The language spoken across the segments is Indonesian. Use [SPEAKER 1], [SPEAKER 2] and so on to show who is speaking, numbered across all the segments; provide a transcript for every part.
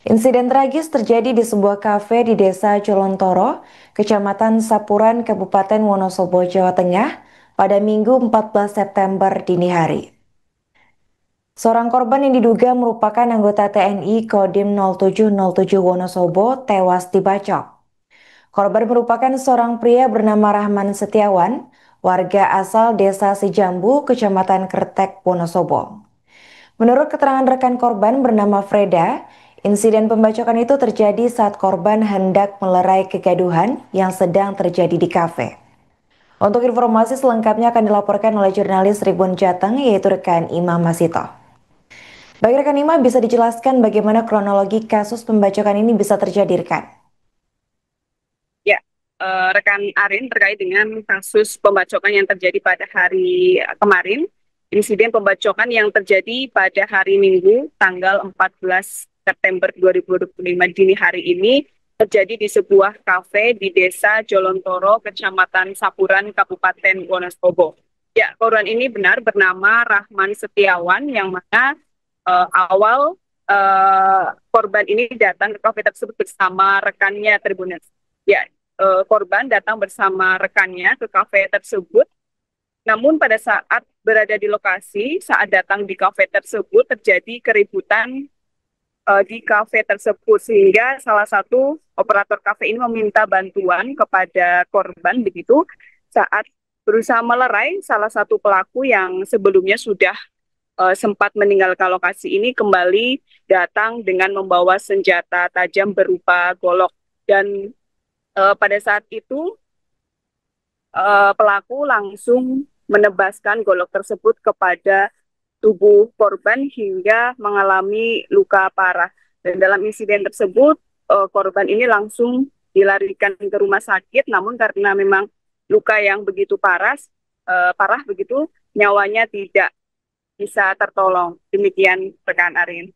[SPEAKER 1] Insiden tragis terjadi di sebuah kafe di Desa Jolontoro, Kecamatan Sapuran, Kabupaten Wonosobo, Jawa Tengah, pada Minggu 14 September dini hari. Seorang korban yang diduga merupakan anggota TNI Kodim 0707 Wonosobo tewas dibacok. Korban merupakan seorang pria bernama Rahman Setiawan, warga asal Desa Sijambu, Kecamatan Kertek, Wonosobo. Menurut keterangan rekan korban bernama Freda, insiden pembacokan itu terjadi saat korban hendak melerai kegaduhan yang sedang terjadi di kafe. Untuk informasi selengkapnya akan dilaporkan oleh jurnalis Tribun Jateng yaitu rekan Imam Masito. Bagi rekan Imam bisa dijelaskan bagaimana kronologi kasus pembacokan ini bisa terjadi rekan?
[SPEAKER 2] Ya, rekan Arin terkait dengan kasus pembacokan yang terjadi pada hari kemarin, insiden pembacokan yang terjadi pada hari Minggu tanggal 14 September 2025 dini hari ini terjadi di sebuah kafe di Desa Jolontoro, Kecamatan Sapuran, Kabupaten Wonosobo. Ya, korban ini benar bernama Rahman Setiawan yang mana awal korban ini datang ke kafe tersebut bersama rekannya Tribunas. Ya, korban datang bersama rekannya ke kafe tersebut. Namun pada saat berada di lokasi, saat datang di kafe tersebut terjadi keributan di kafe tersebut sehingga salah satu operator kafe ini meminta bantuan kepada korban begitu saat berusaha melerai salah satu pelaku yang sebelumnya sudah sempat meninggalkan lokasi ini kembali datang dengan membawa senjata tajam berupa golok dan pada saat itu pelaku langsung menebaskan golok tersebut kepada tubuh korban hingga mengalami luka parah. Dan dalam insiden tersebut, korban ini langsung dilarikan ke rumah sakit, namun karena memang luka yang begitu parah begitu, nyawanya tidak bisa tertolong. Demikian rekan Arin.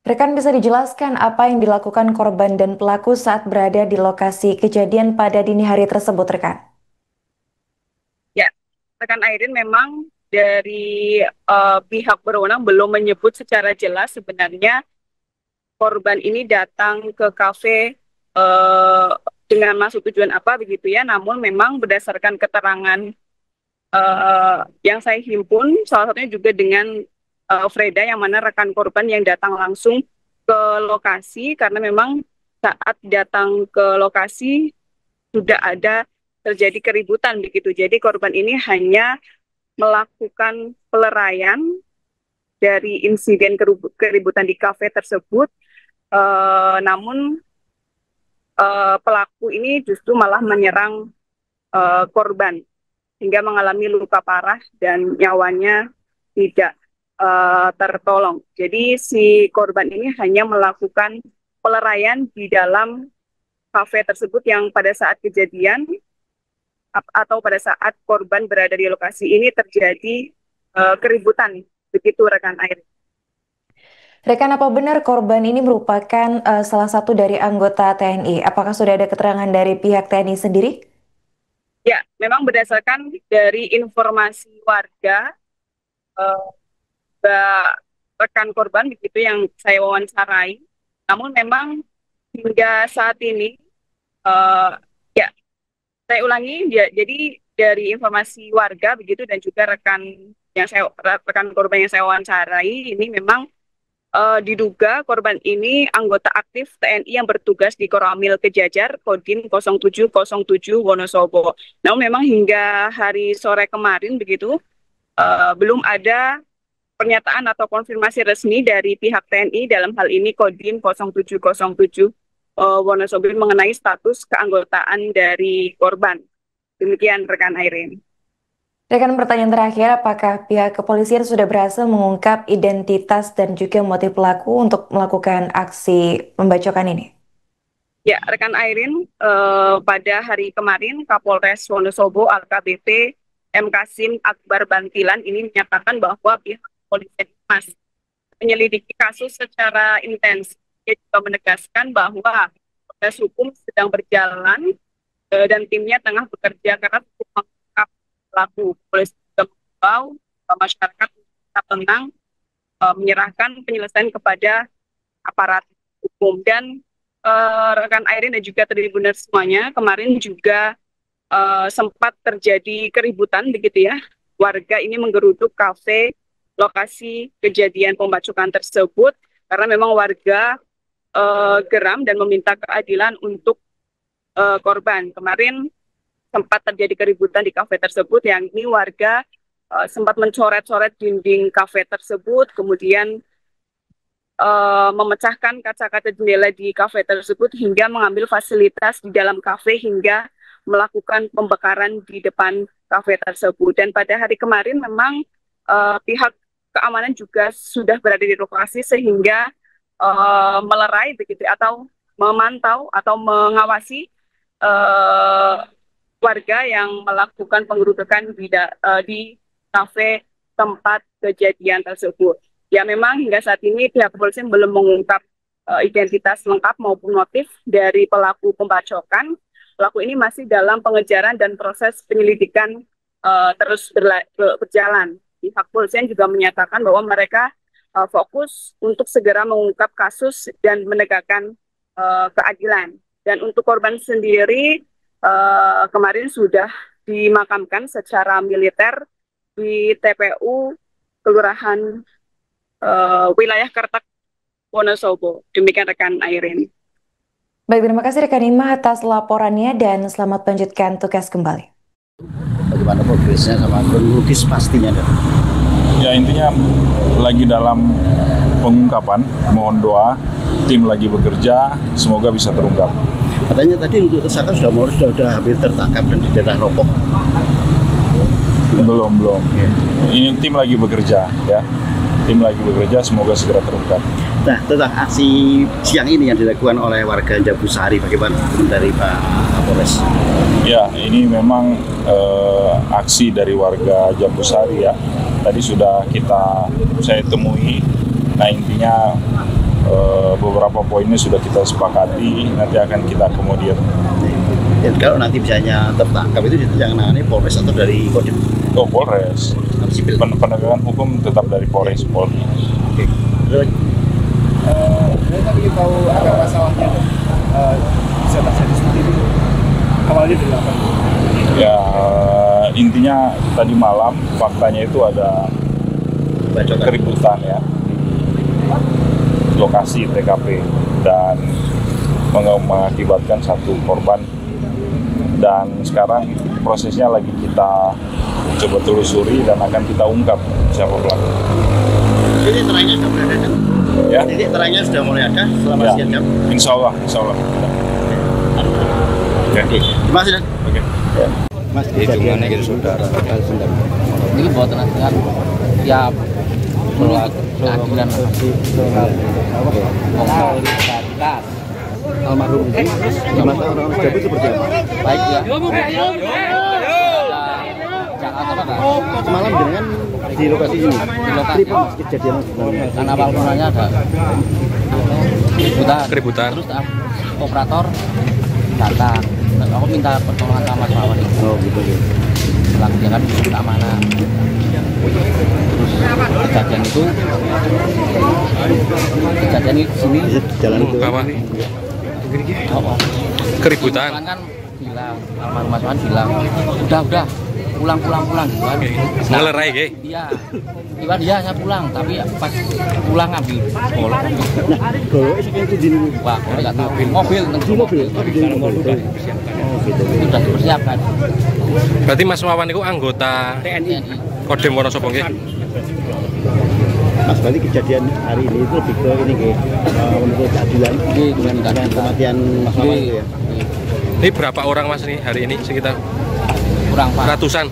[SPEAKER 1] Rekan bisa dijelaskan apa yang dilakukan korban dan pelaku saat berada di lokasi kejadian pada dini hari tersebut rekan?
[SPEAKER 2] Ya, rekan Airin memang dari pihak berwenang belum menyebut secara jelas sebenarnya korban ini datang ke kafe uh, dengan maksud tujuan apa begitu ya. Namun memang berdasarkan keterangan yang saya himpun, salah satunya juga dengan Freda yang mana rekan korban yang datang langsung ke lokasi karena memang saat datang ke lokasi sudah ada terjadi keributan begitu. Jadi korban ini hanya melakukan peleraian dari insiden keributan di kafe tersebut, namun pelaku ini justru malah menyerang korban hingga mengalami luka parah dan nyawanya tidak tertolong. Jadi si korban ini hanya melakukan peleraian di dalam kafe tersebut yang pada saat kejadian atau pada saat korban berada di lokasi ini terjadi keributan. Begitu rekan air.
[SPEAKER 1] Rekan, apa benar korban ini merupakan salah satu dari anggota TNI? Apakah sudah ada keterangan dari pihak TNI sendiri?
[SPEAKER 2] Ya, memang berdasarkan dari informasi warga, eh, rekan korban begitu yang saya wawancarai. Namun memang hingga saat ini, eh, ya saya ulangi, jadi dari informasi warga begitu dan juga rekan korban yang saya wawancarai ini memang diduga korban ini anggota aktif TNI yang bertugas di Koramil Kejajar Kodim 0707 Wonosobo. Namun memang hingga hari sore kemarin begitu belum ada pernyataan atau konfirmasi resmi dari pihak TNI dalam hal ini Kodim 0707 Wonosobo mengenai status keanggotaan dari korban. Demikian rekan Airin.
[SPEAKER 1] Rekan, pertanyaan terakhir, apakah pihak kepolisian sudah berhasil mengungkap identitas dan juga motif pelaku untuk melakukan aksi pembacokan ini?
[SPEAKER 2] Ya, rekan Airin, pada hari kemarin Kapolres Wonosobo AKBP M. Kasim Akbar Bantilan ini menyatakan bahwa pihak kepolisian masih menyelidiki kasus secara intens. Dia juga menegaskan bahwa proses hukum sedang berjalan dan timnya tengah bekerja keras untuk mengungkap pelaku. Polisi juga mengimbau masyarakat tetap tenang, menyerahkan penyelesaian kepada aparat. hukum. Dan rekan Airin dan juga Tribuners semuanya, kemarin juga sempat terjadi keributan begitu ya. Warga ini menggeruduk kafe lokasi kejadian pembacokan tersebut karena memang warga geram dan meminta keadilan untuk korban. Kemarin sempat terjadi keributan di kafe tersebut, yang ini warga sempat mencoret-coret dinding kafe tersebut, kemudian memecahkan kaca-kaca jendela di kafe tersebut hingga mengambil fasilitas di dalam kafe hingga melakukan pembakaran di depan kafe tersebut. Dan pada hari kemarin memang pihak keamanan juga sudah berada di lokasi sehingga melerai begitu atau memantau atau mengawasi warga yang melakukan penggerudukan di kafe tempat kejadian tersebut. Ya memang hingga saat ini pihak kepolisian belum mengungkap identitas lengkap maupun motif dari pelaku pembacokan. Pelaku ini masih dalam pengejaran dan proses penyelidikan terus berjalan. Pihak kepolisian juga menyatakan bahwa mereka fokus untuk segera mengungkap kasus dan menegakkan keadilan. Dan untuk korban sendiri kemarin sudah dimakamkan secara militer di TPU Kelurahan wilayah Kertek, Wonosobo. Demikian rekan Airin.
[SPEAKER 1] Baik, terima kasih rekan Ima atas laporannya dan selamat melanjutkan tugas kembali.
[SPEAKER 3] Bagaimana progresnya sama kronologis pastinya?
[SPEAKER 4] Ya intinya lagi dalam pengungkapan, mohon doa, tim lagi bekerja, semoga bisa terungkap.
[SPEAKER 3] Katanya tadi untuk tersangka sudah hampir tertangkap dan di daerah Rokok.
[SPEAKER 4] Belum. Ini tim lagi bekerja ya. Tim lagi bekerja, semoga segera terungkap.
[SPEAKER 3] Nah, tentang aksi siang ini yang dilakukan oleh warga Jambusari, bagaimana dari Pak Kapolres?
[SPEAKER 4] Ya, ini memang aksi dari warga Jambusari ya. Tadi sudah saya temui. Nah intinya beberapa poinnya sudah kita sepakati, nanti akan kita akomodir.
[SPEAKER 3] Dan kalau nanti misalnya tertangkap itu yang nangani Polres atau dari Kodim?
[SPEAKER 4] Oh, Polres. Penegakan hukum tetap dari Polres. Polri.
[SPEAKER 3] Oke. Terus
[SPEAKER 5] saya tadi tahu akar masalahnya bisa terjadi seperti ini. Awalnya dari apa?
[SPEAKER 4] Ya intinya tadi malam faktanya itu ada keributan ya. Lokasi TKP dan mengakibatkan satu korban, dan sekarang prosesnya lagi kita coba telusuri dan akan kita ungkap siapa pelaku.
[SPEAKER 3] Jadi terangnya sudah mulai ada?
[SPEAKER 4] Ya.
[SPEAKER 3] Jadi terangnya sudah mulai ada selama
[SPEAKER 4] Ya.
[SPEAKER 3] sekian jam?
[SPEAKER 4] Insya Allah. Oke.
[SPEAKER 3] Terima kasih.
[SPEAKER 4] Oke.
[SPEAKER 3] Ya. Mas, hitungannya gitu saudara.
[SPEAKER 6] Ini buat tenaga tiap keadilan
[SPEAKER 3] Almarhum ini gimana orang Jabu seperti apa?
[SPEAKER 6] baik ya. Jakarta Pak.
[SPEAKER 3] Semalam dengan di lokasi ini.
[SPEAKER 6] Di lokasi.
[SPEAKER 3] Mas kejadian sebenarnya.
[SPEAKER 6] Karena awal mulanya ada keributan. Terus operator datang. Dan aku minta pertolongan sama Mas Wawan itu.
[SPEAKER 3] Oh gitu ya.
[SPEAKER 6] Setelah kegiatan keamanan. Terus kejadian di sini
[SPEAKER 3] Jalan itu.
[SPEAKER 6] keributan kan bilang almarhum Mas Wawan bilang udah pulang kan
[SPEAKER 7] ngelerai ge
[SPEAKER 6] iya saya pulang, tapi pas pulang ngambil golok.
[SPEAKER 3] Nah, golok itu di
[SPEAKER 6] Pak, golok nggak tahu mobil
[SPEAKER 3] gitu.
[SPEAKER 6] sudah dipersiapkan.
[SPEAKER 7] berarti Mas Wawan itu anggota
[SPEAKER 6] TNI
[SPEAKER 7] Kodim Wonosobo nggih.
[SPEAKER 3] Mas, berarti kejadian hari ini itu lebih ke ini menurut keadilan dengan kematian Mas Wawan itu ya.
[SPEAKER 7] Ini berapa orang Mas nih hari ini sekitar
[SPEAKER 6] kurang Pak,
[SPEAKER 7] ratusan?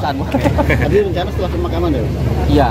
[SPEAKER 3] Tadi rencana setelah pemakaman ya?
[SPEAKER 6] iya.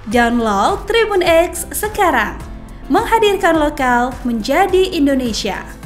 [SPEAKER 8] Download Tribun X sekarang, menghadirkan lokal menjadi Indonesia.